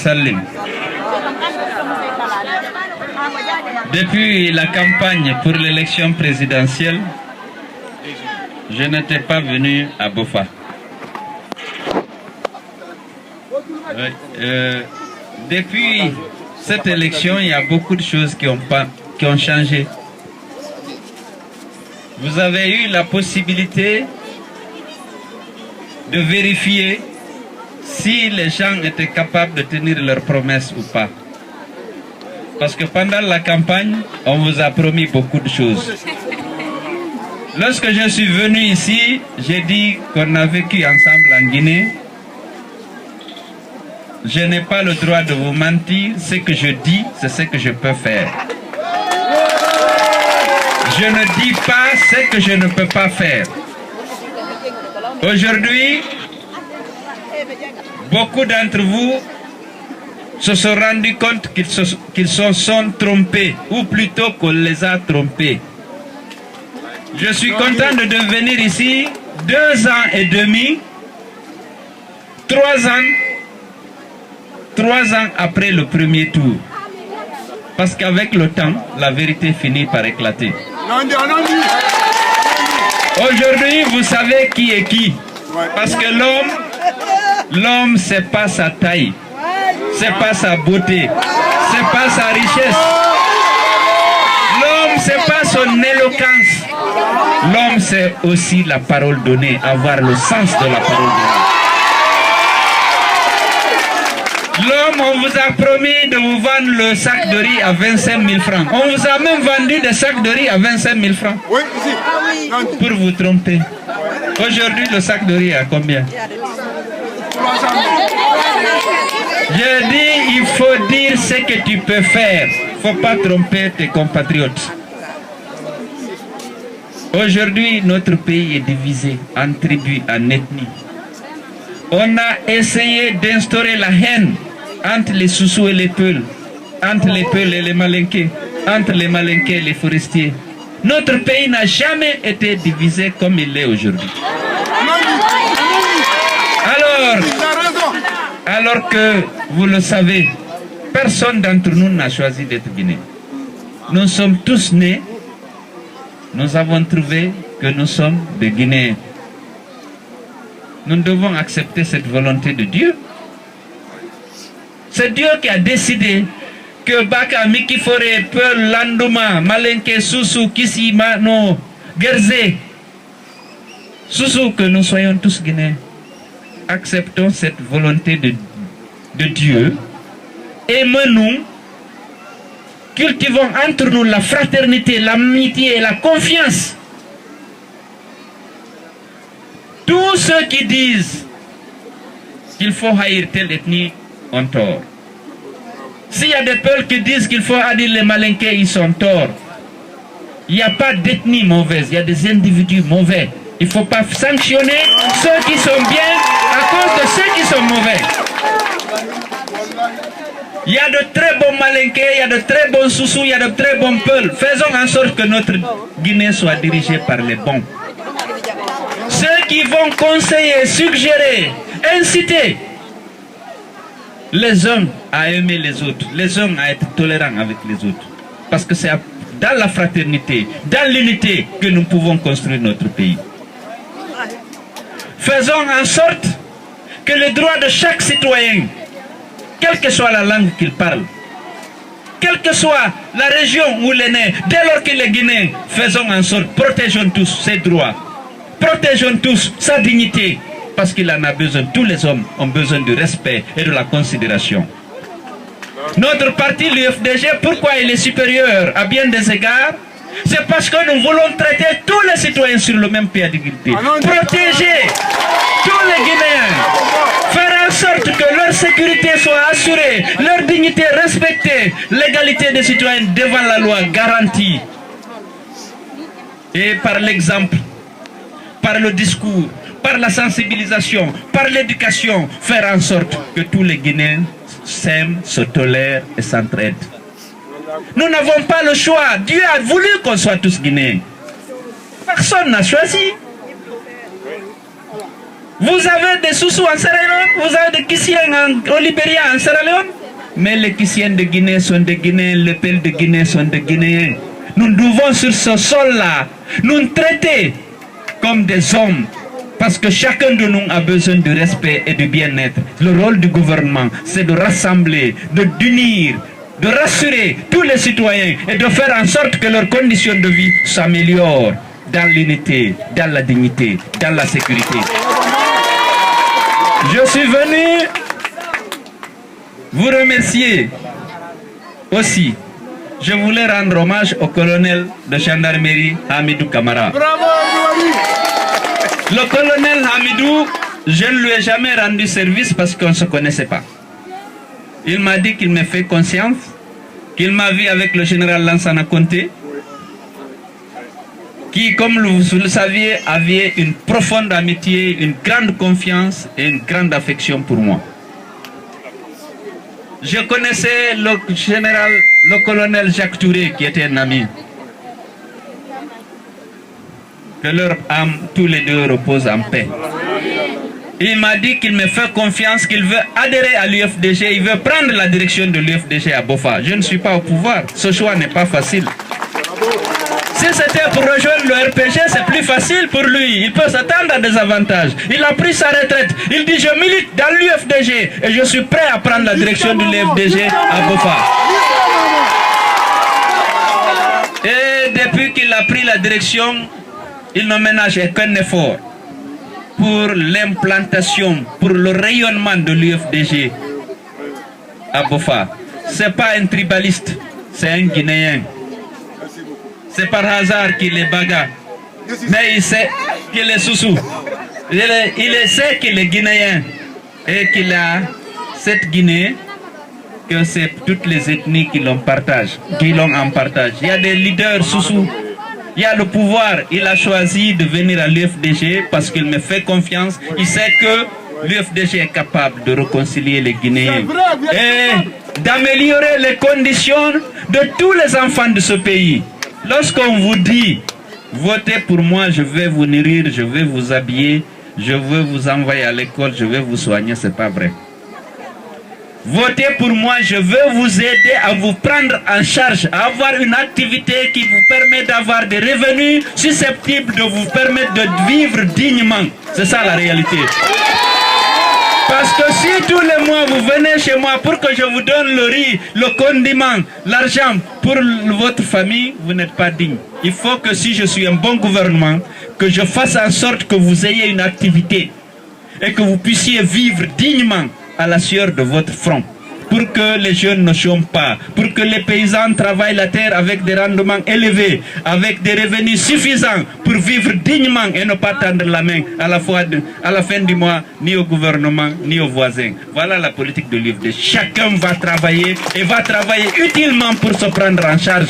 Sallim. Depuis la campagne pour l'élection présidentielle, je n'étais pas venu à Bofa. Depuis cette élection, il y a beaucoup de choses qui ont changé. Vous avez eu la possibilité de vérifier si les gens étaient capables de tenir leurs promesses ou pas. Parce que pendant la campagne, on vous a promis beaucoup de choses. Lorsque je suis venu ici, j'ai dit qu'on a vécu ensemble en Guinée. Je n'ai pas le droit de vous mentir. Ce que je dis, c'est ce que je peux faire. Je ne dis pas ce que je ne peux pas faire. Aujourd'hui, beaucoup d'entre vous se sont rendus compte qu'ils se sont trompés, ou plutôt qu'on les a trompés. Je suis content de venir ici 2 ans et demi, 3 ans après le premier tour. Parce qu'avec le temps, la vérité finit par éclater. Aujourd'hui, vous savez qui est qui. Parce que l'homme, c'est pas sa taille, c'est pas sa beauté, c'est pas sa richesse. L'homme, c'est pas son éloquence. L'homme, c'est aussi la parole donnée, avoir le sens de la parole donnée. L'homme, on vous a promis de vous vendre le sac de riz à 25 000 francs. On vous a même vendu des sacs de riz à 25 000 francs. Pour vous tromper. Aujourd'hui, le sac de riz à combien? Je dis, il faut dire ce que tu peux faire. Il ne faut pas tromper tes compatriotes. Aujourd'hui, notre pays est divisé en tribus, en ethnies. On a essayé d'instaurer la haine entre les Soussous et les Peuls, entre les Peuls et les Malinqués, entre les Malinqués et les forestiers. Notre pays n'a jamais été divisé comme il l'est aujourd'hui. Alors que, vous le savez, personne d'entre nous n'a choisi d'être Guinéen. Nous sommes tous nés, nous avons trouvé que nous sommes des Guinéens. Nous devons accepter cette volonté de Dieu. C'est Dieu qui a décidé que Baka, Mikifore, Peul, Landouma, Malinké, Soussou, Kissima, no, Gerzé, Soussou, que nous soyons tous Guinéens. Acceptons cette volonté de Dieu. Aimons-nous. Cultivons entre nous la fraternité, l'amitié et la confiance. Tous ceux qui disent qu'il faut haïr telle ethnie ont tort. S'il y a des peuples qui disent qu'il faut haïr les Malinqués, ils sont tort. Il n'y a pas d'ethnie mauvaise, il y a des individus mauvais. Il ne faut pas sanctionner ceux qui sont bien à cause de ceux qui sont mauvais. Il y a de très bons Malinqués, il y a de très bons Soussous, il y a de très bons peuples. Faisons en sorte que notre Guinée soit dirigée par les bons. Ceux qui vont conseiller, suggérer, inciter les uns à aimer les autres, les uns à être tolérants avec les autres. Parce que c'est dans la fraternité, dans l'unité que nous pouvons construire notre pays. Faisons en sorte que les droits de chaque citoyen, quelle que soit la langue qu'il parle, quelle que soit la région où il est né, dès lors qu'il est guinéen, faisons en sorte, protégeons tous ses droits, protégeons tous sa dignité, parce qu'il en a besoin. Tous les hommes ont besoin du respect et de la considération. Notre parti, l'UFDG, pourquoi il est supérieur à bien des égards? C'est parce que nous voulons traiter tous les citoyens sur le même pied d'égalité. Protéger tous les Guinéens. Faire en sorte que leur sécurité soit assurée, leur dignité respectée, l'égalité des citoyens devant la loi garantie. Et par l'exemple, par le discours, par la sensibilisation, par l'éducation, faire en sorte que tous les Guinéens s'aiment, se tolèrent et s'entraident. Nous n'avons pas le choix. Dieu a voulu qu'on soit tous Guinéens. Personne n'a choisi. Vous avez des Soussous en Sierra Leone, vous avez des Kissiens au Libéria, en Sierra Leone. Mais les Kissiens de Guinée sont des Guinéens, les Pels de Guinée sont des Guinéens. Nous devons sur ce sol-là nous traiter comme des hommes. Parce que chacun de nous a besoin de respect et de bien-être. Le rôle du gouvernement, c'est de rassembler, d'unir, de rassurer tous les citoyens et de faire en sorte que leurs conditions de vie s'améliorent dans l'unité, dans la dignité, dans la sécurité. Je suis venu vous remercier aussi. Je voulais rendre hommage au colonel de gendarmerie Hamidou Camara. Bravo, le colonel Hamidou, je ne lui ai jamais rendu service parce qu'on ne se connaissait pas. Il m'a dit qu'il me fait conscience, qu'il m'a vu avec le général Lansana Conté, qui, comme vous le saviez, avait une profonde amitié, une grande confiance et une grande affection pour moi. Je connaissais le colonel Jacques Touré, qui était un ami. Que leur âme, tous les deux, reposent en paix. Il m'a dit qu'il me fait confiance, qu'il veut adhérer à l'UFDG, il veut prendre la direction de l'UFDG à Bofa. Je ne suis pas au pouvoir, ce choix n'est pas facile. Si c'était pour rejoindre le RPG, c'est plus facile pour lui. Il peut s'attendre à des avantages. Il a pris sa retraite. Il dit, je milite dans l'UFDG et je suis prêt à prendre la direction de l'UFDG à Bofa. Et depuis qu'il a pris la direction, il ne ménage aucun effort pour l'implantation, pour le rayonnement de l'UFDG à Bofa. Ce n'est pas un tribaliste, c'est un Guinéen. C'est par hasard qu'il est baga. Mais il sait qu'il est Soussou. Il sait qu'il est Guinéen. Et qu'il a cette Guinée, que c'est toutes les ethnies qui l'ont en partage. Il y a des leaders Soussou. Il y a le pouvoir. Il a choisi de venir à l'UFDG parce qu'il me fait confiance. Il sait que l'UFDG est capable de réconcilier les Guinéens et d'améliorer les conditions de tous les enfants de ce pays. Lorsqu'on vous dit, votez pour moi, je vais vous nourrir, je vais vous habiller, je vais vous envoyer à l'école, je vais vous soigner, ce n'est pas vrai. Votez pour moi, je vais vous aider à vous prendre en charge, à avoir une activité qui vous permet d'avoir des revenus susceptibles de vous permettre de vivre dignement. C'est ça la réalité. Parce que si tous les mois vous venez chez moi pour que je vous donne le riz, le condiment, l'argent pour votre famille, vous n'êtes pas digne. Il faut que si je suis un bon gouvernement, que je fasse en sorte que vous ayez une activité et que vous puissiez vivre dignement à la sueur de votre front. Pour que les jeunes ne chôment pas, pour que les paysans travaillent la terre avec des rendements élevés, avec des revenus suffisants pour vivre dignement et ne pas tendre la main à la fin du mois, ni au gouvernement, ni aux voisins. Voilà la politique de l'UFD. Chacun va travailler et va travailler utilement pour se prendre en charge